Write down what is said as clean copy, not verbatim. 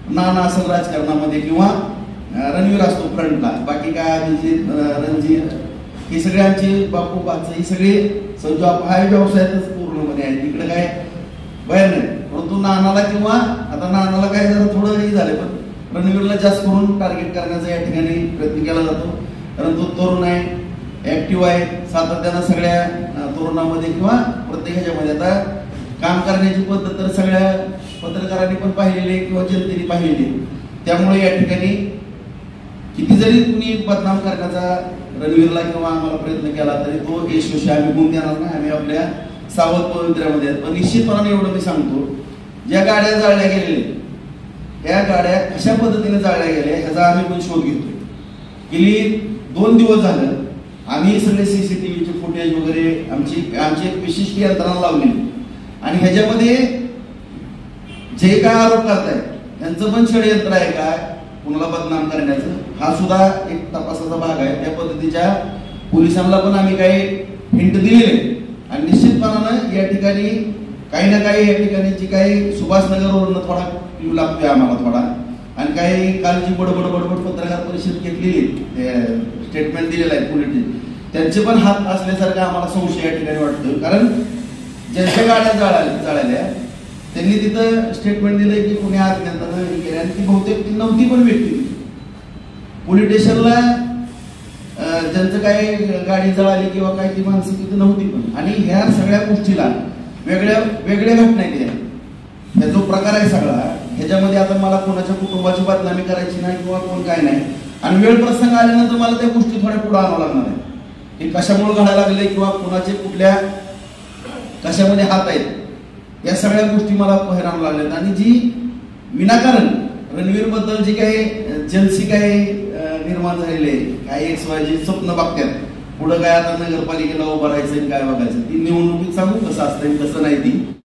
नाना असेल राजकारणामध्ये किंवा रणवीर असतो फ्रंटला, बाकी काय अभिजित रणजीत हे सगळे आमचे बापू बाच ही सगळे हा व्यवसायातच पूर्णपणे आहे, तिकडे काय बाहेर नाही. परंतु नानाला किंवा आता नानाला काय जरा थोडं हे झालं, पण रणवीरला जास्त करून टार्गेट करण्याचा या ठिकाणी प्रयत्न केला जातो. कारण तो तरुण आहे, ऍक्टिव्ह आहे, सातत्यानं सगळ्या तरुणामध्ये किंवा प्रत्येक ह्याच्यामध्ये आता काम करण्याची पद्धत तर सगळ्या पत्रकारांनी पण पाहिलेली आहे किंवा जनतेने पाहिलेली. त्यामुळे या ठिकाणी किती जरी तुम्ही बदनाम करण्याचा रणवीरला किंवा आम्हाला प्रयत्न केला तरी तो यशस्वी आम्ही गुण देणार नाही. आम्ही आपल्या सावध पवित्र्यामध्ये आहेत. पण निश्चितपणाने एवढं मी सांगतो, ज्या गाड्या जाळल्या गेलेल्या त्या गाड्या कशा पद्धतीने जाळल्या गेल्या ह्याचा आम्ही पण शोध घेतोय. गेली 2 दिवस झालं आम्ही सगळे सीसीटीव्हीचे फुटेज वगैरे आमची एक विशिष्ट यंत्रणा लावली आणि ह्याच्यामध्ये जे काय आरोप करतायत त्यांचं पण षडयंत्र आहे काय कुणाला बदनाम करण्याचं, हा सुद्धा एक तपासाचा भाग आहे. त्या पद्धतीच्या पोलिसांना पण आम्ही काही हिंट दिलेले आणि निश्चितपणानं या ठिकाणी काही ना काही या ठिकाणी जी काही सुभाषनगरवरून थोडा क्यू लागतोय आम्हाला थोडा, आणि काही कालची बडबड पत्रकार परिषद घेतलेली स्टेटमेंट दिलेलं आहे पोलिस, त्यांचे पण हात असल्यासारखं आम्हाला संशय या ठिकाणी वाटतं. कारण ज्यांच्या गाड्या जाळल्या त्यांनी तिथं स्टेटमेंट दिलंय की कुणी अज्ञातानं हे केलं आणि ती बहुतेक ती नव्हती पण व्यक्ती पोलीस स्टेशनला ज्यांचं काय गाडी जळाली किंवा काय ती माणसं तिथं नव्हती पण. आणि ह्या सगळ्या गोष्टीला वेगळ्या घटना केल्या. ह्या जो प्रकार आहे सगळा ह्याच्यामध्ये आता मला कोणाच्या कुटुंबाची बदनामी करायची नाही किंवा कोण काय नाही, आणि वेळ प्रसंग आल्यानंतर मला त्या गोष्टी थोड्या पुढे आणावं लागणार आहे की कशामुळे घडायला लागले किंवा कोणाचे कुठल्या कशामध्ये हात आहेत, या सगळ्या गोष्टी मला बाहेर आणावं लागल्यात. आणि जी विनाकारण रणवीर बद्दल जी काही जनसी काही निर्माण झालेले काही XYZ स्वप्न बघतात पुढं काय आता नगरपालिकेला उभं राहायचं काय बघायचं, ती निवडणुकीत सांगू कसं असतं कसं नाही ती